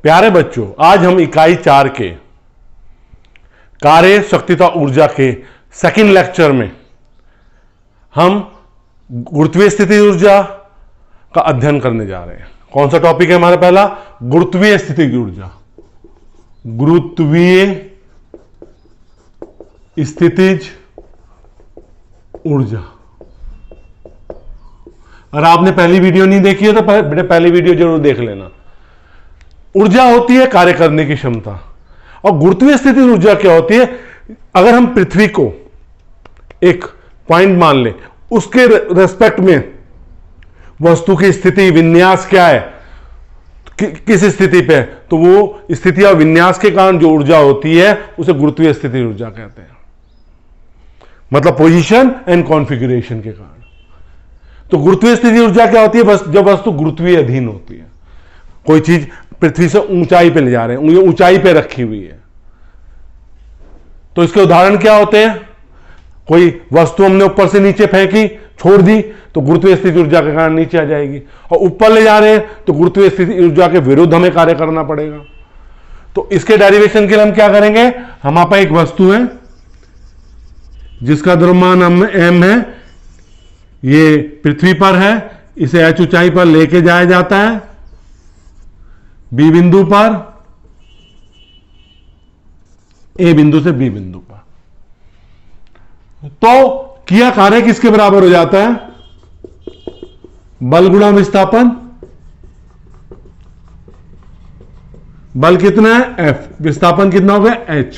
प्यारे बच्चों, आज हम इकाई 4 के कार्य शक्ति तथा ऊर्जा के सेकंड लेक्चर में हम गुरुत्वीय स्थिति ऊर्जा का अध्ययन करने जा रहे हैं। कौन सा टॉपिक है हमारा पहला? गुरुत्वीय स्थिति की ऊर्जा। गुरुत्वीय स्थितिज ऊर्जा। अगर आपने पहली वीडियो नहीं देखी है तो बेटा पहली वीडियो जरूर देख लेना। ऊर्जा होती है कार्य करने की क्षमता, और गुरुत्वीय स्थिति ऊर्जा क्या होती है? अगर हम पृथ्वी को एक पॉइंट मान लें, उसके रेस्पेक्ट में वस्तु की स्थिति विन्यास क्या है, किस स्थिति पे, तो वो स्थिति और विन्यास के कारण जो ऊर्जा होती है उसे गुरुत्वीय स्थिति ऊर्जा कहते हैं। मतलब पोजीशन एंड कॉन्फ़िगरेशन के कारण। तो गुरुत्वीय स्थिति ऊर्जा क्या होती है? बस जब वस्तु गुरुत्वीय अधीन होती है। कोई चीज पृथ्वी से ऊंचाई पे ले जा रहे हैं, ये ऊंचाई पे रखी हुई है, तो इसके उदाहरण क्या होते हैं? कोई वस्तु हमने ऊपर से नीचे फेंकी, छोड़ दी, तो गुरुत्वीय स्थिति ऊर्जा के कारण नीचे आ जाएगी। और ऊपर ले जा रहे हैं तो गुरुत्वीय स्थिति ऊर्जा के विरुद्ध हमें कार्य करना पड़ेगा। तो इसके डेरिवेशन के लिए हम क्या करेंगे? हमारे पास एक वस्तु है जिसका द्रव्यमान m है, ये पृथ्वी पर है, इसे h ऊंचाई पर लेके जाया जाता है B बिंदु पर, A बिंदु से B बिंदु पर। तो किया कार्य किसके बराबर हो जाता है? बल गुणा विस्थापन। बल कितना है? F। विस्थापन कितना हो गया? H।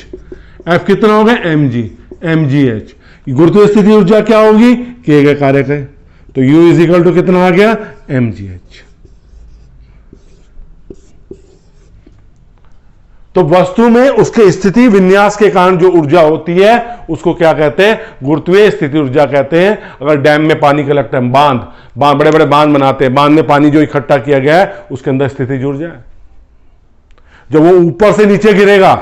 F कितना हो गया? mgh। गुरुत्वीय स्थिति ऊर्जा क्या होगी? किए गए कार्य का। तो U इज इक्वल टू कितना आ गया? mgh। तो वस्तु में उसके स्थिति विन्यास के कारण जो ऊर्जा होती है उसको क्या कहते हैं? गुरुत्वीय स्थिति ऊर्जा कहते हैं। अगर डैम में पानी कलेक्ट है, बांध बड़े बड़े बांध बनाते हैं, बांध में पानी जो इकट्ठा किया गया है उसके अंदर स्थितिज ऊर्जा है। जब वो ऊपर से नीचे गिरेगा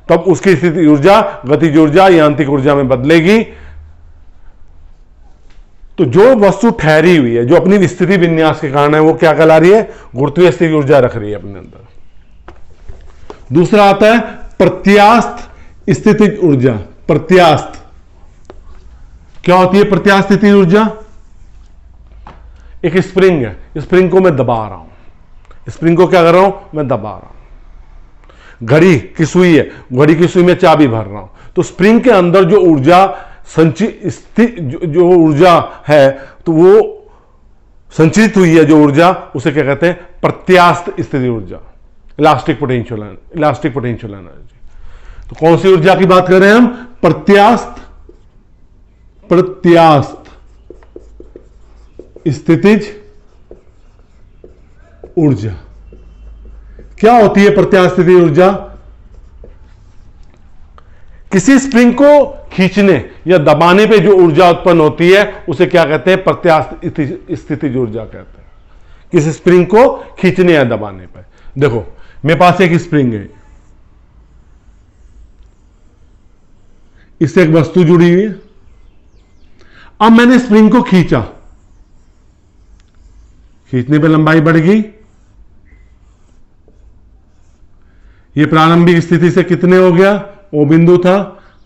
तब उसकी स्थिति ऊर्जा गतिज ऊर्जा यांत्रिक ऊर्जा में बदलेगी। तो जो वस्तु ठहरी हुई है, जो अपनी स्थिति विन्यास के कारण है, वो क्या कहला रही है? गुरुत्वीय स्थिति ऊर्जा रख रही है अपने अंदर। दूसरा आता है प्रत्यास्थ स्थितिज ऊर्जा। प्रत्यास्थ क्या होती है? प्रत्यास्थ स्थितिज ऊर्जा एक स्प्रिंग है, स्प्रिंग को मैं दबा रहा हूं। स्प्रिंग को क्या कर रहा हूं? मैं दबा रहा हूं। घड़ी की सुई है, घड़ी की सुई में चाबी भर रहा हूं। तो स्प्रिंग के अंदर जो ऊर्जा संचित जो ऊर्जा है, तो वो संचित हुई है जो ऊर्जा, उसे क्या कहते हैं? प्रत्यास्थ स्थिति ऊर्जा। Elastic potential energy. तो कौन सी ऊर्जा की बात कर रहे हैं हम? प्रत्यास्थ स्थितिज ऊर्जा। क्या होती है प्रत्यास्थ स्थिति ऊर्जा? किसी स्प्रिंग को खींचने या दबाने पे जो ऊर्जा उत्पन्न होती है उसे क्या कहते हैं? प्रत्यास्थ स्थितिज ऊर्जा कहते हैं। किसी स्प्रिंग को खींचने या दबाने पर। देखो मेरे पास एक स्प्रिंग है, इससे एक वस्तु जुड़ी हुई है। अब मैंने स्प्रिंग को खींचा, खींचने पर लंबाई बढ़ गई। यह प्रारंभिक स्थिति से कितने हो गया? O बिंदु था,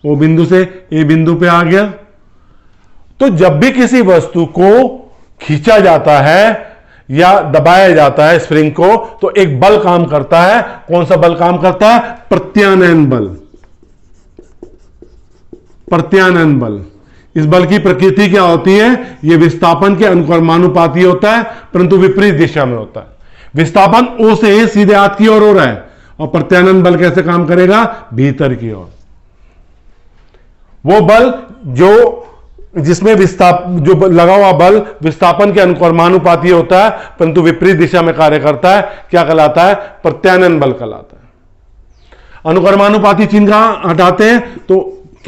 O बिंदु से A बिंदु पे आ गया। तो जब भी किसी वस्तु को खींचा जाता है या दबाया जाता है स्प्रिंग को, तो एक बल काम करता है। कौन सा बल काम करता है? प्रत्यानयन बल। प्रत्यानयन बल। इस बल की प्रकृति क्या होती है? यह विस्थापन के अनुक्रमानुपाती होता है, परंतु विपरीत दिशा में होता है। विस्थापन O से A सीधे हाथ की ओर हो रहा है, और प्रत्यानयन बल कैसे काम करेगा? भीतर की ओर। वो बल जिसमें जो लगा हुआ बल विस्थापन के अनुक्रमानुपाती होता है, परंतु विपरीत दिशा में कार्य करता है, क्या कहलाता है? प्रत्यानयन बल कहलाता है। अनुक्रमानुपाती चिन्ह कहां हटाते हैं तो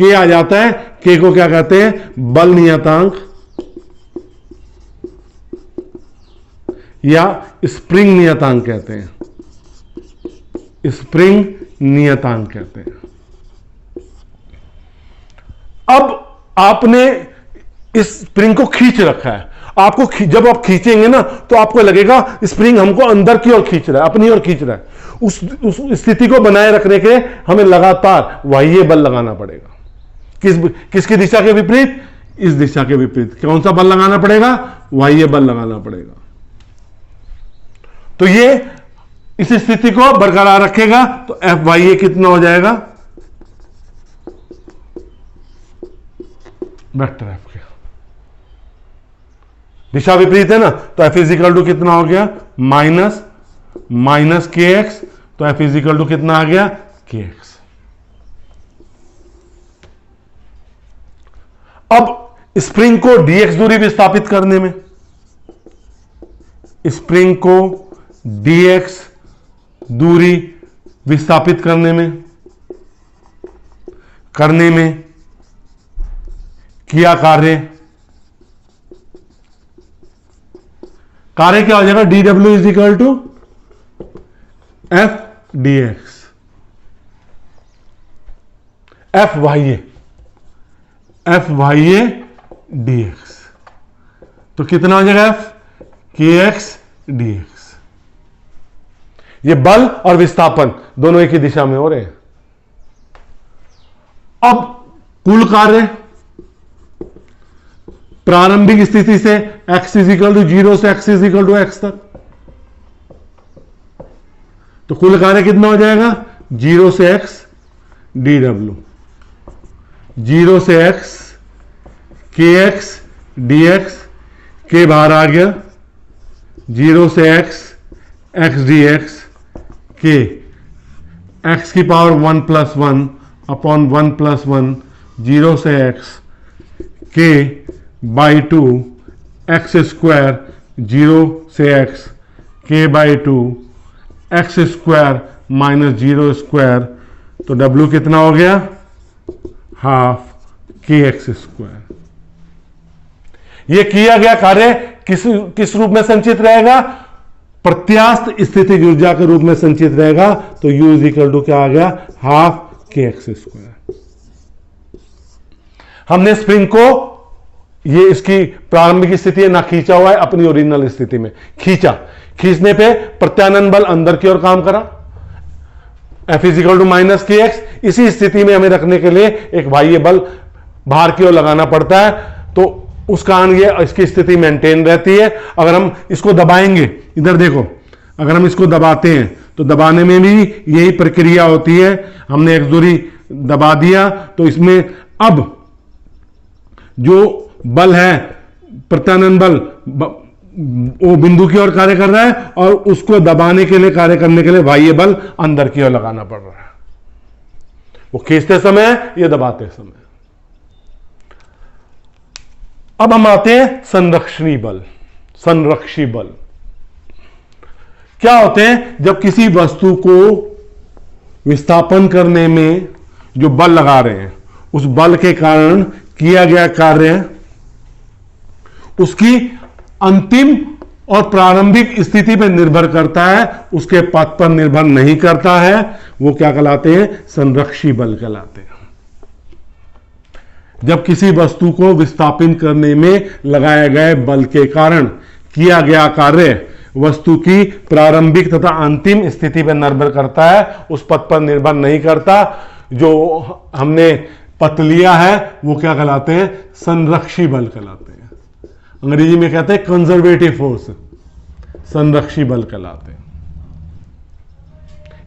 K आ जाता है। K को क्या कहते हैं? बल नियतांक या स्प्रिंग नियतांक कहते हैं। स्प्रिंग नियतांक कहते हैं। अब आपने इस स्प्रिंग को खींच रखा है। आपको जब आप खींचेंगे ना तो आपको लगेगा स्प्रिंग हमको अंदर की ओर खींच रहा है, अपनी ओर खींच रहा है। उस स्थिति को बनाए रखने के लिए हमें लगातार बाह्य बल लगाना पड़ेगा। किसकी दिशा के विपरीत? इस दिशा के विपरीत। कौन सा बल लगाना पड़ेगा? बाह्य बल लगाना पड़ेगा। तो ये इस स्थिति को बरकरार रखेगा तो एफ बाह्य कितना हो जाएगा? वेक्टर एफ के दिशा विपरीत है ना, तो एफ इजिकल टू कितना हो गया? Minus K x. तो एफ इजिकल टू कितना आ गया? के एक्स। अब स्प्रिंग को डीएक्स दूरी विस्थापित करने में, स्प्रिंग को डीएक्स दूरी विस्थापित करने में किया कार्य क्या हो जाएगा? D W is equal to F D X. F Y D X. तो कितना हो जाएगा? एफ के एक्स डी एक्स। ये बल और विस्थापन दोनों एक ही दिशा में हो रहे हैं। अब कुल कार्य प्रारंभिक स्थिति से x इज इक्वल टू 0 से x is equal to x तक, तो कुल कार्य कितना हो जाएगा? 0 से x डी डब्ल्यू, 0 से x के एक्स डी एक्स, के बाहर आ गया, 0 से x एक्स डी एक्स, के x की पावर 1 प्लस 1 अपॉन 1 प्लस 1, 0 से x के बाई 2 एक्स स्क्वायर, 0 से x के by 2 x square minus 0 square. तो w कितना हो गया? हाफ के एक्स स्क्वायर। यह किया गया कार्य किस रूप में संचित रहेगा? प्रत्यास्थ स्थितिज ऊर्जा के रूप में संचित रहेगा। तो u इज इक्वल टू क्या आ गया? हाफ के एक्स स्क्वायर। हमने स्प्रिंग को, ये इसकी प्रारंभिक स्थिति है ना, खींचा हुआ है, अपनी ओरिजिनल स्थिति में खींचने पे प्रत्यानयन बल अंदर की ओर काम करा, F is equal to minus K X. इसी स्थिति में हमें रखने के लिए एक बाह्य बल बाहर की ओर लगाना पड़ता है, तो उस कारण ये इसकी स्थिति मेंटेन रहती है। अगर हम इसको दबाएंगे, इधर देखो, अगर हम इसको दबाते हैं तो दबाने में भी यही प्रक्रिया होती है। हमने एक दूरी दबा दिया तो इसमें अब जो बल है, प्रत्यानयन बल, वो बिंदु की ओर कार्य कर रहा है और उसको दबाने के लिए, कार्य करने के लिए बाह्य बल अंदर की ओर लगाना पड़ रहा है, वो खींचते समय, ये दबाते समय। अब हम आते हैं संरक्षणी बल। संरक्षी बल क्या होते हैं? जब किसी वस्तु को विस्थापन करने में जो बल लगा रहे हैं, उस बल के कारण किया गया कार्य उसकी अंतिम और प्रारंभिक स्थिति पर निर्भर करता है, उसके पथ पर निर्भर नहीं करता है। वो क्या कहलाते हैं? संरक्षी बल कहलाते हैं। जब किसी वस्तु को विस्थापित करने में लगाए गए बल के कारण किया गया कार्य वस्तु की प्रारंभिक तथा अंतिम स्थिति पर निर्भर करता है, उस पथ पर निर्भर नहीं करता। जो हमने पथ लिया है वो क्या कहलाते हैं? संरक्षी बल कहलाते हैं। अंग्रेजी में कहते हैं कंजर्वेटिव फोर्स, संरक्षी बल कहलाते हैं।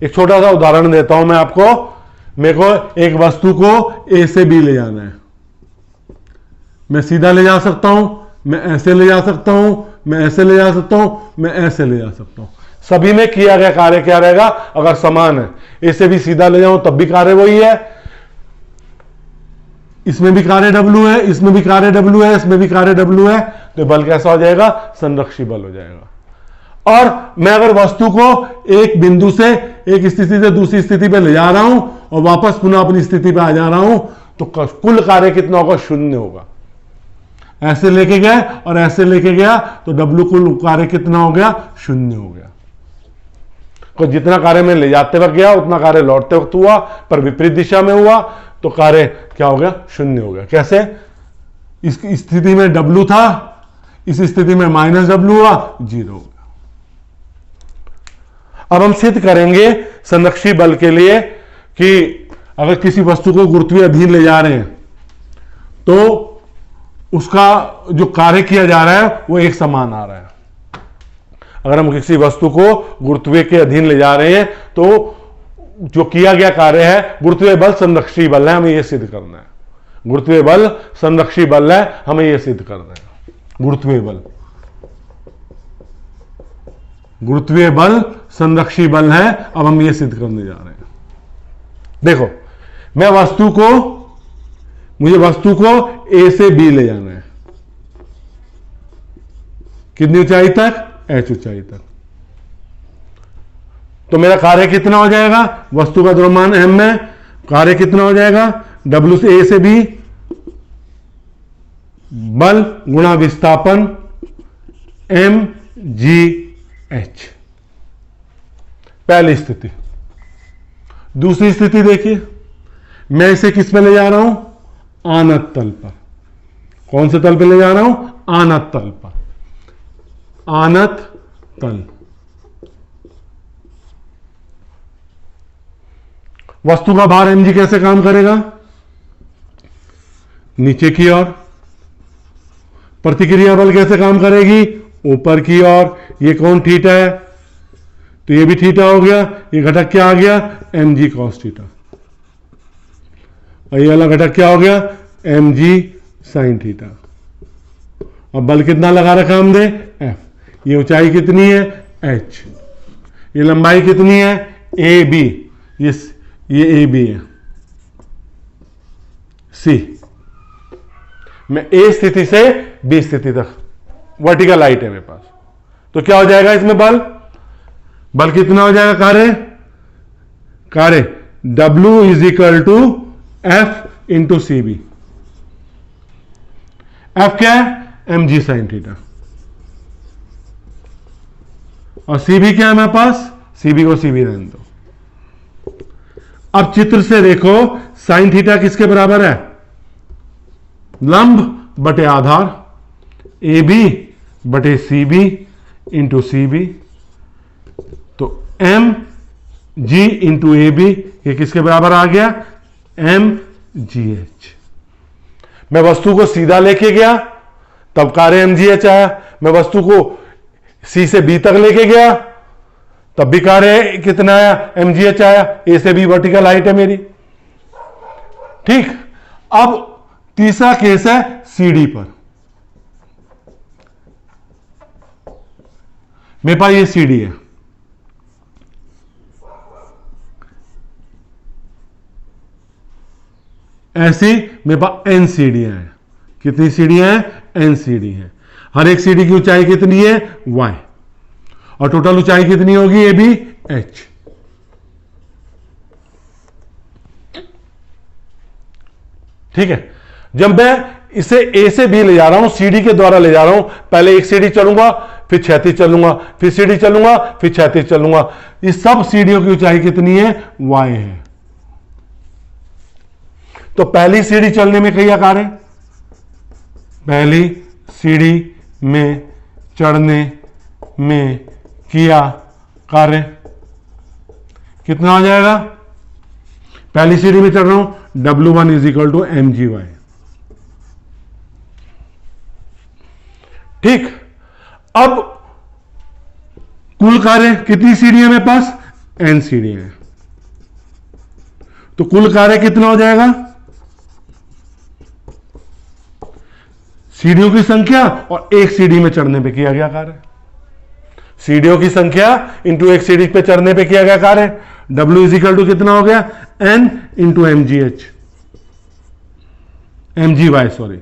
एक छोटा सा उदाहरण देता हूं मैं आपको। मेरे को एक वस्तु को ए से बी ले जाना है। मैं सीधा ले जा सकता हूं, मैं ऐसे ले जा सकता हूं, मैं ऐसे ले जा सकता हूं, मैं ऐसे ले जा सकता हूं। सभी में किया गया कार्य क्या रहेगा? अगर समान है, ए से भी सीधा ले जाऊं तब भी कार्य वही है, इसमें भी कार्य W है, इसमें भी कार्य W है, इसमें भी कार्य W है, तो बल कैसा हो जाएगा? संरक्षी बल हो जाएगा। और मैं अगर वस्तु को एक बिंदु से, एक स्थिति से दूसरी स्थिति पे ले जा रहा हूं और वापस पुनः अपनी स्थिति पे आ जा रहा हूं, तो कुल कार्य कितना होगा? शून्य होगा। ऐसे लेके गए और ऐसे लेके गया तो W कुल कार्य कितना हो गया? शून्य हो गया। तो जितना कार्य में ले जाते वक्त गया उतना कार्य लौटते वक्त हुआ, पर विपरीत दिशा में हुआ तो कार्य क्या हो गया? शून्य हो गया। कैसे? इस स्थिति में W था, इस स्थिति में माइनस W हुआ, 0 हो गया। अब हम सिद्ध करेंगे संरक्षी बल के लिए कि अगर किसी वस्तु को गुरुत्वीय अधीन ले जा रहे हैं तो उसका जो कार्य किया जा रहा है वो एक समान आ रहा है। अगर हम किसी वस्तु को गुरुत्वीय के अधीन ले जा रहे हैं तो जो किया गया कार्य है गुरुत्वीय बल संरक्षी बल है, हमें यह सिद्ध करना है। गुरुत्वीय बल संरक्षी बल है, हमें यह सिद्ध करना है। गुरुत्वीय बल संरक्षी बल है, अब हम यह सिद्ध करने जा रहे हैं। देखो, मुझे वस्तु को ए से बी ले जाना है। कितनी ऊंचाई तक? h ऊंचाई तक। तो मेरा कार्य कितना हो जाएगा? वस्तु का द्रव्यमान m में कार्य कितना हो जाएगा? W से A से B बल गुणा विस्थापन mgh। पहली स्थिति। दूसरी स्थिति देखिए, मैं इसे किस पे ले जा रहा हूं? आनत तल पर। कौन से तल पे ले जा रहा हूं? आनत तल पर। आनत तल। वस्तु का भार mg कैसे काम करेगा? नीचे की ओर। प्रतिक्रिया बल कैसे काम करेगी? ऊपर की ओर। ये कौन थीटा है? तो ये भी थीटा हो गया। ये घटक क्या आ गया? mg cos theta. और ये वाला घटक क्या हो गया? mg sin theta. अब बल कितना लगा रखा हमने? F। ये ऊंचाई कितनी है? h। ये लंबाई कितनी है? AB। ये AB है। C। मैं A स्थिति से B स्थिति तक वर्टिकल हाइट है मेरे पास। तो क्या हो जाएगा इसमें बल? बल कितना हो जाएगा? कार्य W is equal to F into CB। F क्या है? mg sin theta. और CB क्या है मेरे पास? CB को CB रहने दो। अब चित्र से देखो, sin थीटा किसके बराबर है? लंब बटे आधार AB बटे CB इंटू CB। तो mg इंटू AB ये किसके बराबर आ गया? mgh। मैं वस्तु को सीधा लेके गया तब कार्य mgh आया। मैं वस्तु को C से B तक लेके गया तब भी कार्य कितना आया? mgh आया। A से B वर्टिकल हाइट है मेरी। ठीक। अब तीसरा केस है CD पर। मेरे पास ये CD है। ऐसी मेरे पास n सीढ़ियां हैं। कितनी सीढ़ियां हैं? n सीढ़ी हैं। हर एक सीढ़ी की ऊंचाई कितनी है? y। और टोटल ऊंचाई कितनी होगी? AB h। ठीक है। जब मैं इसे A से B ले जा रहा हूं, सीढ़ी के द्वारा ले जा रहा हूं, पहले एक सीढ़ी चलूंगा, फिर क्षैतिज चलूंगा, फिर सीढ़ी चलूंगा, फिर क्षैतिज चलूंगा। इस सब सीढ़ियों की ऊंचाई कितनी है? y है। तो पहली सीढ़ी चलने में क्या कार्य? पहली सीढ़ी में चढ़ने में किया कार्य कितना हो जाएगा? पहली सीढ़ी में चढ़ रहा हूं, W1 is equal to mgy। ठीक। अब कुल कार्य कितनी सीढ़ियां मेरे पास? n सीढ़ियां हैं। तो कुल कार्य कितना हो जाएगा? सीढ़ियों की संख्या और एक सीढ़ी में चढ़ने पे किया गया कार्य। सीढ़ियों की संख्या इंटू एक सीढ़ी पे चढ़ने पे किया गया कार्य। W इज इक्वल टू कितना हो गया? n into mgh, mgy sorry,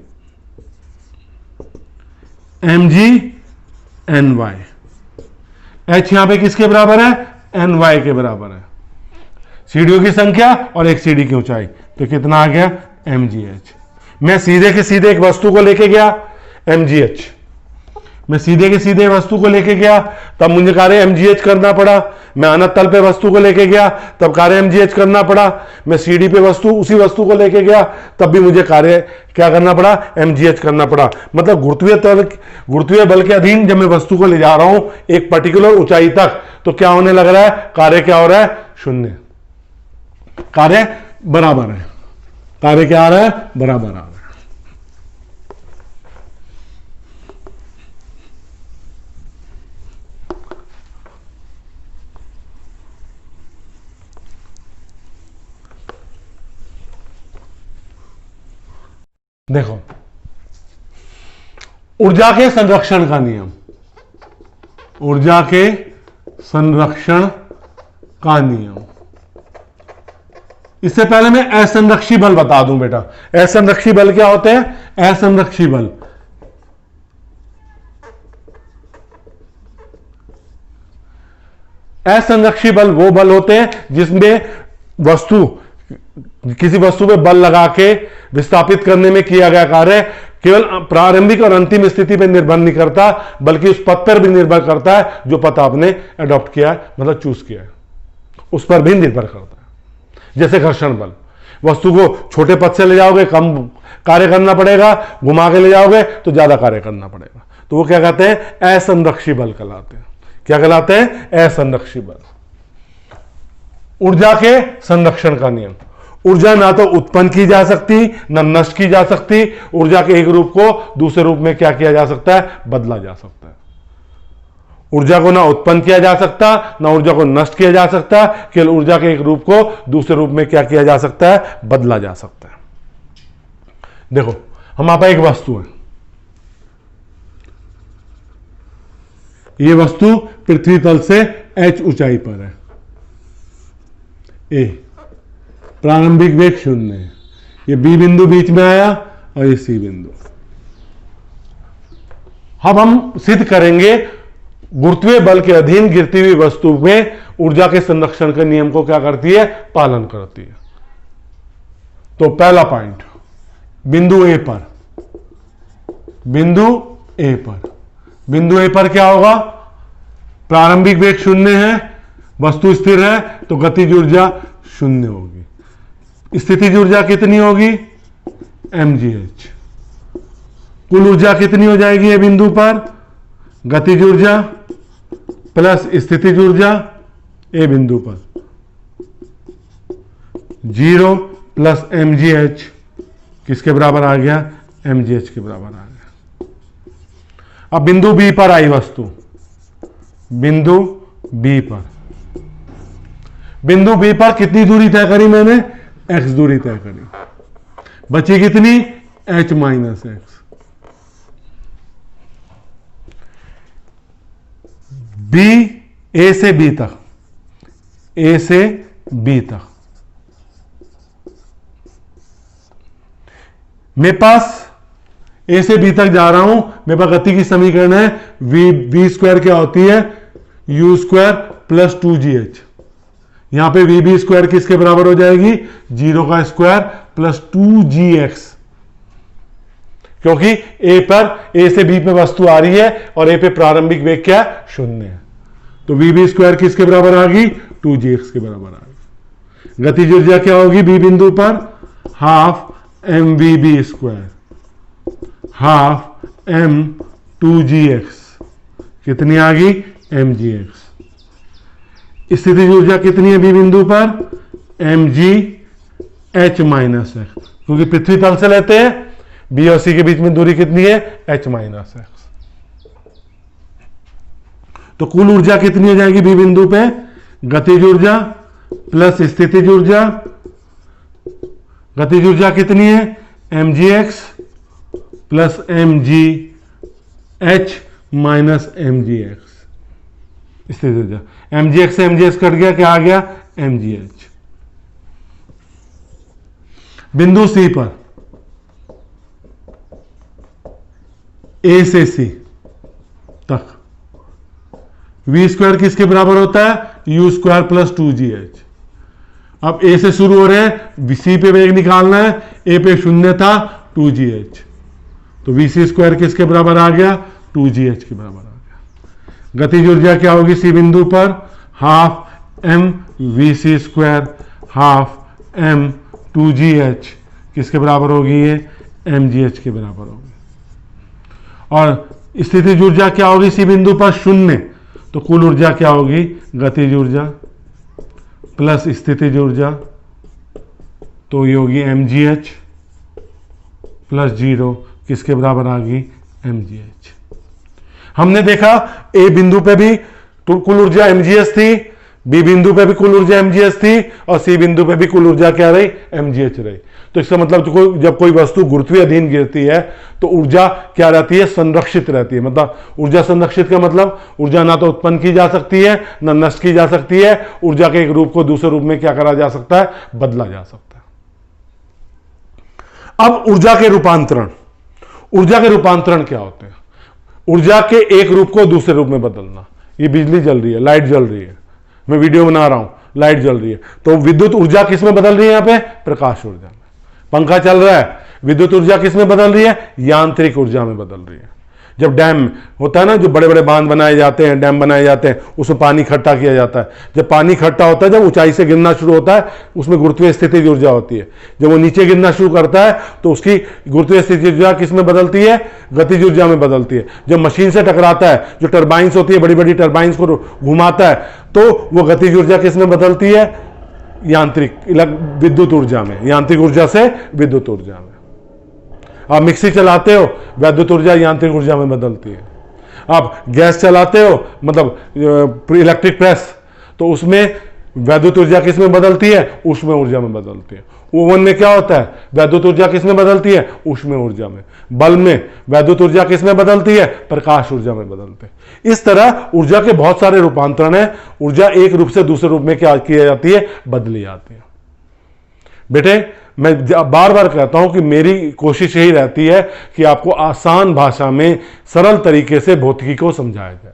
mg ny। h यहां पे किसके बराबर है? ny के बराबर है। सीढ़ियों की संख्या और एक सीढ़ी की ऊंचाई, तो कितना आ गया? mgh। मैं सीधे के सीधे एक वस्तु को लेके गया mgh। मैं सीधे के सीधे वस्तु को लेके गया, तब मुझे कार्य mgh करना पड़ा। मैं अनंत तल पे वस्तु को लेके गया, तब कार्य mgh करना पड़ा। मैं सीढ़ी पे उसी वस्तु को लेके गया, तब भी मुझे कार्य क्या करना पड़ा, mgh करना पड़ा। मतलब गुरुत्वीय बल के अधीन जब मैं वस्तु को ले जा रहा हूं एक पर्टिकुलर ऊंचाई तक, तो क्या होने लग रहा है, कार्य क्या हो रहा है, शून्य। कार्य बराबर है, कार्य क्या आ रहा है, बराबर आ रहा है। देखो, ऊर्जा के संरक्षण का नियम, ऊर्जा के संरक्षण का नियम। इससे पहले मैं असंरक्षी बल बता दूं बेटा। असंरक्षी बल क्या होते हैं, असंरक्षी बल असंरक्षी बल वो बल होते हैं जिसमें किसी वस्तु पे बल लगा के विस्थापित करने में किया गया कार्य केवल प्रारंभिक और अंतिम स्थिति पर निर्भर नहीं करता, बल्कि उस पथ पर भी निर्भर करता है जो पथ आपने अडॉप्ट किया है, मतलब चूज किया है, उस पर भी निर्भर करता है। जैसे घर्षण बल, वस्तु को छोटे पथ से ले जाओगे कम कार्य करना पड़ेगा, घुमा के ले जाओगे तो ज्यादा कार्य करना पड़ेगा। तो वो क्या कहते हैं, असंरक्षी बल कहलाते हैं। क्या कहलाते हैं, असंरक्षी बल। ऊर्जा के संरक्षण का नियम, ऊर्जा ना तो उत्पन्न की जा सकती ना नष्ट की जा सकती। ऊर्जा के एक रूप को दूसरे रूप में क्या किया जा सकता है, बदला जा सकता है। ऊर्जा को ना उत्पन्न किया जा सकता ना ऊर्जा को नष्ट किया जा सकता, केवल ऊर्जा के एक रूप को दूसरे रूप में क्या किया जा सकता है, बदला जा सकता है। देखो, हमारे पास एक वस्तु है, यह वस्तु पृथ्वी तल से h ऊंचाई पर है। ए प्रारंभिक वेग 0 है, ये बी बिंदु बीच में आया और ये सी बिंदु। अब हम सिद्ध करेंगे गुरुत्वीय बल के अधीन गिरती हुई वस्तु में ऊर्जा के संरक्षण के नियम को क्या करती है, पालन करती है। तो पहला पॉइंट, बिंदु ए पर, बिंदु ए पर, बिंदु ए पर क्या होगा, प्रारंभिक वेग 0 है, वस्तु स्थिर है, तो गतिज ऊर्जा 0 होगी। स्थितिज ऊर्जा कितनी होगी, mgh। कुल ऊर्जा कितनी हो जाएगी ये बिंदु पर, गतिज ऊर्जा प्लस स्थितिज ऊर्जा ए बिंदु पर 0 प्लस mgh किसके बराबर आ गया, mgh के बराबर आ गया। अब बिंदु बी पर आई वस्तु, बिंदु बी पर, बिंदु बी पर कितनी दूरी तय करी मैंने, x दूरी तय करी, बची कितनी, h माइनस एक्स। बी, ए से बी तक, ए से बी तक मेरे पास ए से बी तक जा रहा हूं, मेरे पास गति की समीकरण है वी स्क्वायर क्या होती है, यू स्क्वायर प्लस 2gh। यहां पे वी बी स्क्वायर किसके बराबर हो जाएगी, 0 का स्क्वायर प्लस 2gx, क्योंकि ए पर, ए से बी पे वस्तु आ रही है और ए पे प्रारंभिक वेग क्या, 0 है। तो वी बी स्क्वायर किसके बराबर आ गई, 2gx के बराबर आ गई। गतिज ऊर्जा क्या होगी बी बिंदु पर, half M V B square, half M 2gx, कितनी आ गई, mgx। स्थितिज ऊर्जा कितनी है बी बिंदु पर, mgh माइनस एक्स, क्योंकि पृथ्वी तल से लेते हैं, बी और सी के बीच में दूरी कितनी है, h माइनस एक्स। तो कुल ऊर्जा कितनी हो जाएगी बी बिंदु पे, गतिज ऊर्जा प्लस स्थितिज ऊर्जा, गतिज ऊर्जा कितनी है, mgx plus mgh minus mgx। स्थितिज ऊर्जा mgx से mgh कट गया, क्या आ गया, mgh। बिंदु सी पर, ए से सी तक वी स्क्वायर किसके बराबर होता है, यू स्क्वायर प्लस 2gh। अब ए से शुरू हो रहे हैं, सी पे वेग निकालना है, ए पे 0 था, 2gh, तो वी सी स्क्वायर किसके बराबर आ गया, 2gh के बराबर आ गया। गतिज ऊर्जा क्या होगी सी बिंदु पर, half M V C square half M 2gh किसके बराबर होगी, ये mgh के बराबर होगी। और स्थितिज ऊर्जा क्या होगी सी बिंदु पर 0, तो कुल ऊर्जा क्या होगी, गतिज ऊर्जा प्लस स्थितिज ऊर्जा, तो ये होगी mgh प्लस 0 किसके बराबर आ गई, mgh। हमने देखा ए बिंदु पे भी कुल ऊर्जा mgh थी, बी बिंदु पे भी कुल ऊर्जा mgh थी, और सी बिंदु पे भी कुल ऊर्जा क्या रही, mgh रही। तो इसका मतलब जब कोई वस्तु गुरुत्वीय अधीन गिरती है तो ऊर्जा क्या रहती है, संरक्षित रहती है। मतलब ऊर्जा संरक्षित का मतलब ऊर्जा ना तो उत्पन्न की जा सकती है ना नष्ट की जा सकती है, ऊर्जा के एक रूप को दूसरे रूप में क्या करा जा सकता है, बदला जा सकता है। अब ऊर्जा के रूपांतरण, ऊर्जा के रूपांतरण क्या होते हैं, ऊर्जा के एक रूप को दूसरे रूप में बदलना। ये बिजली जल रही है, लाइट जल रही है, मैं वीडियो बना रहा हूं, लाइट जल रही है, तो विद्युत ऊर्जा किस में बदल रही है, यहां पे प्रकाश ऊर्जा में। पंखा चल रहा है, विद्युत ऊर्जा किस में बदल रही है, यांत्रिक ऊर्जा में बदल रही है। जब डैम होता है ना, जो बड़े बड़े बांध बनाए जाते हैं, डैम बनाए जाते हैं, उसमें पानी इकट्ठा किया जाता है। जब पानी इकट्ठा होता है, जब ऊंचाई से गिरना शुरू होता है, उसमें गुरुत्वीय स्थितिज ऊर्जा होती है। जब वो नीचे गिरना शुरू करता है तो उसकी गुरुत्वीय स्थितिज ऊर्जा किस में बदलती है, गतिज ऊर्जा में बदलती है। जब मशीन से टकराता है, जो टर्बाइंस होती है, बड़ी बड़ी टर्बाइंस को घुमाता है, तो वो गतिज ऊर्जा किस में बदलती है, यांत्रिक विद्युत ऊर्जा में, यांत्रिक ऊर्जा से विद्युत ऊर्जा में। आप मिक्सी चलाते हो, वैद्युत ऊर्जा यांत्रिक ऊर्जा में बदलती है। आप गैस चलाते हो, मतलब इलेक्ट्रिक प्रेस, तो उसमें वैद्युत ऊर्जा किस में बदलती है, ऊष्मीय ऊर्जा में बदलती है। ओवन में क्या होता है, वैद्युत ऊर्जा किस में बदलती है, ऊष्मीय ऊर्जा में। बल्ब में वैद्युत ऊर्जा किस में बदलती है, प्रकाश ऊर्जा में बदलते हैं। इस तरह ऊर्जा के बहुत सारे रूपांतरण है। ऊर्जा एक रूप से दूसरे रूप में क्या की जाती है, बदली जाती है। बेटे, मैं बार बार कहता हूं कि मेरी कोशिश यही रहती है कि आपको आसान भाषा में सरल तरीके से भौतिकी को समझाया जाए।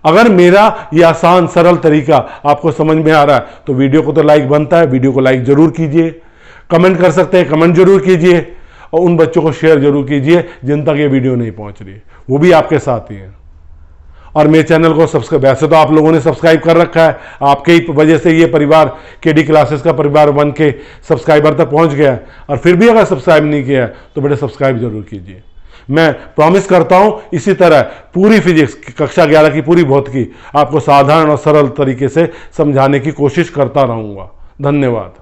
अगर मेरा ये आसान सरल तरीका आपको समझ में आ रहा है तो वीडियो को तो लाइक बनता है, वीडियो को लाइक जरूर कीजिए, कमेंट कर सकते हैं, कमेंट जरूर कीजिए, और उन बच्चों को शेयर जरूर कीजिए जिन तक ये वीडियो नहीं पहुंच रही है, वो भी आपके साथ ही हैं। और मेरे चैनल को सब्सक्राइब, वैसे तो आप लोगों ने सब्सक्राइब कर रखा है, आपके ही वजह से ये परिवार केडी क्लासेस का परिवार बन के सब्सक्राइबर तक पहुंच गया है। और फिर भी अगर सब्सक्राइब नहीं किया है तो बेटे सब्सक्राइब जरूर कीजिए। मैं प्रॉमिस करता हूं इसी तरह पूरी फिजिक्स कक्षा 11 की पूरी भौतिकी आपको साधारण और सरल तरीके से समझाने की कोशिश करता रहूंगा। धन्यवाद।